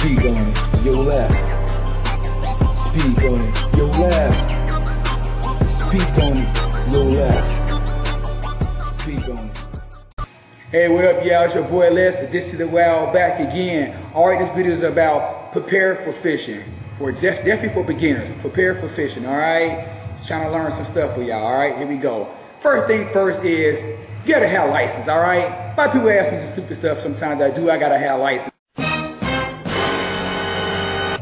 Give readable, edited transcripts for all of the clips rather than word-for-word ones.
Speak on it, your left. Speak on it, your left. Speak on it, your left. Speak on it. Hey, what up, y'all? It's your boy Les. This is the Wow back again. Alright, this video is about prepare for fishing. Definitely for beginners. Prepare for fishing, alright? Just trying to learn some stuff for y'all, alright? Here we go. First thing first is, you gotta have a license, alright? A lot of people ask me some stupid stuff sometimes. I gotta have a license.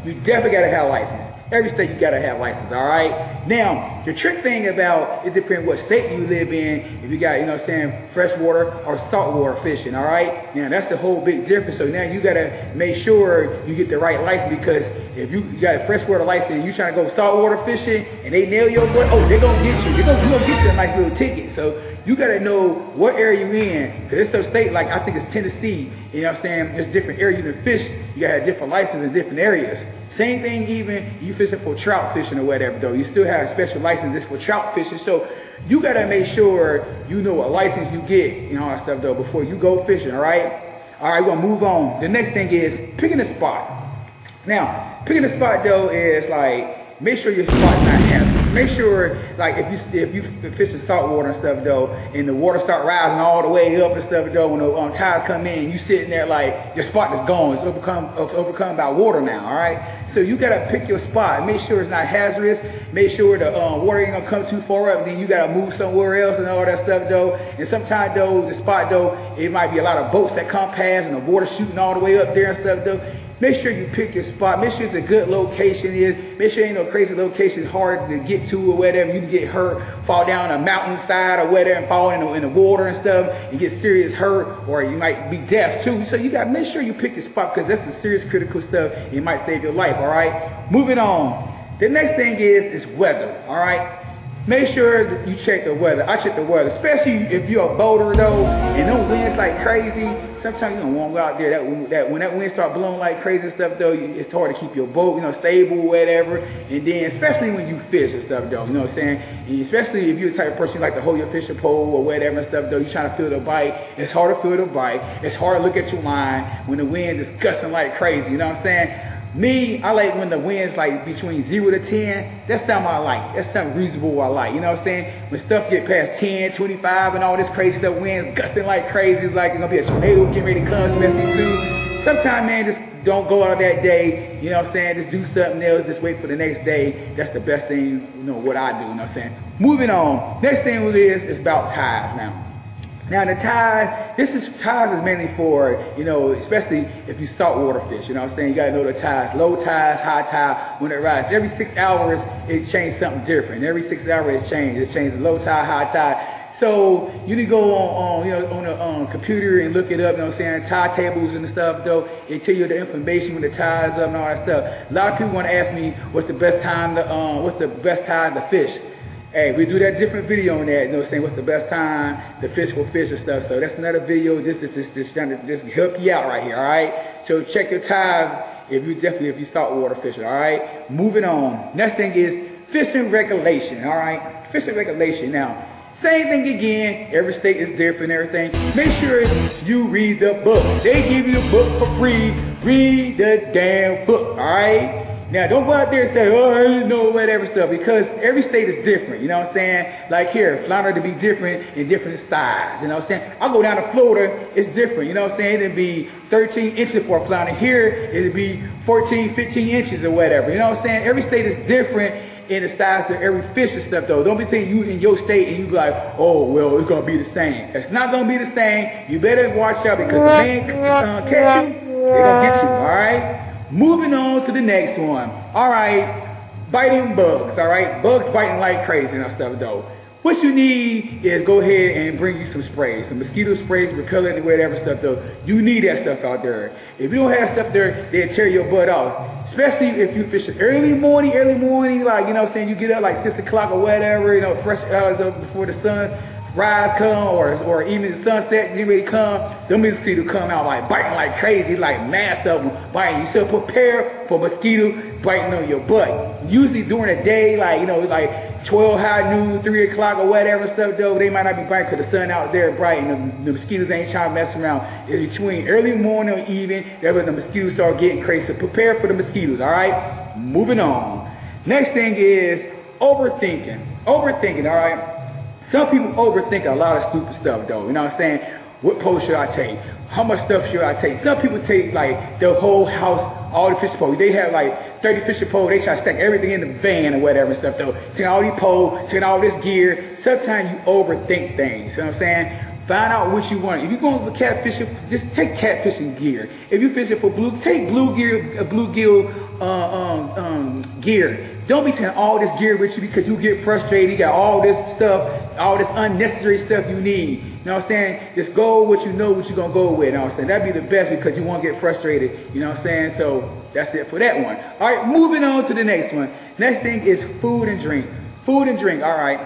You definitely gotta have a license. Every state you gotta have a license, alright? Now, the trick thing about it depends what state you live in, if you got, freshwater or saltwater fishing, alright? Now, that's the whole big difference. So now you gotta make sure you get the right license, because if you got a freshwater license and you trying to go saltwater fishing and they nail your butt, oh, they're gonna get you. You're gonna get you a nice little ticket. So you gotta know what area you're in. Cause it's some state, like I think it's Tennessee, there's different areas you can fish. You gotta have different licenses in different areas. Same thing even you fishing for trout fishing or whatever though. You still have special licenses for trout fishing. So you gotta make sure you know what license you get, all that stuff though, before you go fishing, alright? Alright, we're gonna move on. The next thing is picking a spot. Now, picking a spot though is like, make sure your spot's not hazardous. Make sure, like, if you fish in salt water and stuff though, and the water start rising all the way up and stuff though, when the tides come in, you sitting there like your spot is gone. It's overcome by water now. All right. So you gotta pick your spot. Make sure it's not hazardous. Make sure the water ain't gonna come too far up. Then you gotta move somewhere else and all that stuff though. And sometimes though, the spot though, it might be a lot of boats that come past and the water shooting all the way up there and stuff though. Make sure you pick your spot. Make sure it's a good location. Make sure ain't no crazy location hard to get to or whatever. You can get hurt, fall down a mountainside or whatever, and fall in the water and stuff, and get serious hurt, or you might be deaf too. So you got to make sure you pick your spot, because that's some serious critical stuff. It might save your life. All right. Moving on. The next thing is weather. All right. Make sure you check the weather. I check the weather, especially if you're a boater though, and them winds like crazy. Sometimes you don't want to go out there. When that wind start blowing like crazy and stuff though, it's hard to keep your boat, stable or whatever. And then especially when you fish and stuff though, you know what I'm saying? And especially if you're the type of person you like to hold your fishing pole or whatever and stuff though, you're trying to feel the bite. It's hard to feel the bite. It's hard to look at your line when the wind is gusting like crazy. You know what I'm saying? Me, I like when the wind's like between 0 to 10. That's something I like. That's something reasonable I like. You know what I'm saying? When stuff get past 10, 25 and all this crazy stuff, winds gusting like crazy, it's like it's going to be a tornado getting ready to come, especially soon. Sometimes, man, just don't go out that day. You know what I'm saying? Just do something else. Just wait for the next day. That's the best thing, what I do. You know what I'm saying? Moving on. Next thing is about tides now. Now the tide, tides is mainly for, especially if you saltwater fish, you know what I'm saying? You gotta know the tides, low tides, high tide, when it rises. Every 6 hours, it changes something different. Every 6 hours, it changes low tide, high tide. So you need to go on the computer and look it up, you know what I'm saying? Tide tables and stuff though. It tell you the information when the tide's up and all that stuff. A lot of people want to ask me, what's the best time to fish? Hey, we do that different video on that, saying what's the best time to fish for fish and stuff. So that's another video just help you out right here, all right? So check your tide if you saltwater fishing, all right? Moving on. Next thing is fishing regulation, all right? Fishing regulation. Now, same thing again. Every state is different and everything. Make sure you read the book. They give you a book for free. Read the damn book, all right? Now, don't go out there and say, oh, I didn't know whatever stuff, because every state is different, you know what I'm saying? Like here, flounder to be different in different size, you know what I'm saying? I'll go down to Florida, it's different, you know what I'm saying? It'd be 13 inches for a flounder. Here, it'd be 14, 15 inches or whatever, you know what I'm saying? Every state is different in the size of every fish and stuff though. Don't be thinking you in your state and you be like, oh, well, it's going to be the same. It's not going to be the same. You better watch out, because the man catch you, they're going to get you, all right? Moving on to the next one. All right, biting bugs, all right? Bugs biting like crazy and stuff though. What you need is go ahead and bring you some sprays, some mosquito sprays, repellent, and whatever stuff though. You need that stuff out there. If you don't have stuff there, they'll tear your butt off. Especially if you fish early morning, like, you know what I'm saying? You get up like 6 o'clock or whatever, fresh hours up before the sun, rise come or even the sunset, you ready to come, them mosquitoes come out like biting like crazy, like mass of them biting. You should prepare for mosquito biting on your butt. Usually during the day, like, you know, it's like 12 high noon, 3 o'clock or whatever stuff though, they might not be biting because the sun out there bright and the mosquitoes ain't trying to mess around. It's between early morning or evening, that's when the mosquitoes start getting crazy. So prepare for the mosquitoes, all right? Moving on. Next thing is overthinking. Overthinking, all right? Some people overthink a lot of stupid stuff though, you know what I'm saying? What post should I take? How much stuff should I take? Some people take like the whole house, all the fishing poles. They have like 30 fishing poles. They try to stack everything in the van or whatever and stuff though. Taking all these poles, taking all this gear. Sometimes you overthink things, you know what I'm saying? Find out what you want. If you're going for catfishing, just take catfishing gear. If you're fishing for blue, take bluegill gear. Don't be taking all this gear with you because you get frustrated. You got all this stuff, all this unnecessary stuff you need. You know what I'm saying? Just go with what you know what you're going to go with. You know what I'm saying? That'd be the best because you won't get frustrated. You know what I'm saying? So that's it for that one. All right, moving on to the next one. Next thing is food and drink. Food and drink, all right.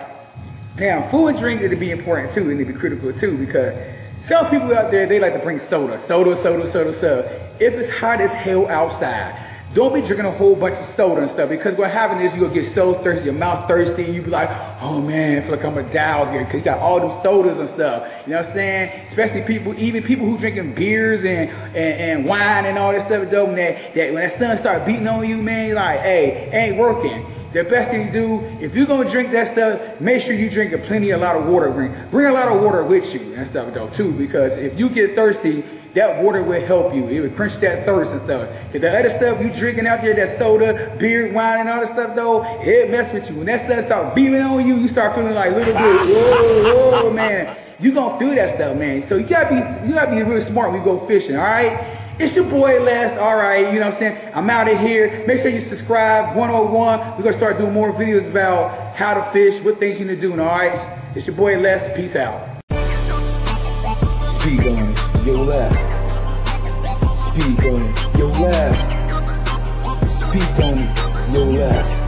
Now, food and drink, it'll be important too, and it'll be critical too, because some people out there, they like to bring soda. If it's hot as hell outside, don't be drinking a whole bunch of soda and stuff, because what happens is you'll get so thirsty, your mouth thirsty, and you be like, oh man, I feel like I'm gonna die out here, because you got all them sodas and stuff. You know what I'm saying? Especially even people who drinking beers and wine and all this stuff, though, that when that sun start beating on you, man, you're like, hey, it ain't working. The best thing to do, if you're going to drink that stuff, make sure you drink a lot of water. Bring a lot of water with you and stuff, though, too, because if you get thirsty, that water will help you. It will quench that thirst and stuff. If the other stuff you drinking out there, that soda, beer, wine, and all that stuff, though, it mess with you. When that stuff start beaming on you, you start feeling like little bit, whoa, man. You going to feel that stuff, man. So you got to be real smart when you go fishing, all right? It's your boy Les, alright, you know what I'm saying? I'm out of here. Make sure you subscribe, 101. We're going to start doing more videos about how to fish, what things you need to do, alright? It's your boy Les, peace out. Speak on your left. Speak on your left. Speak on your left.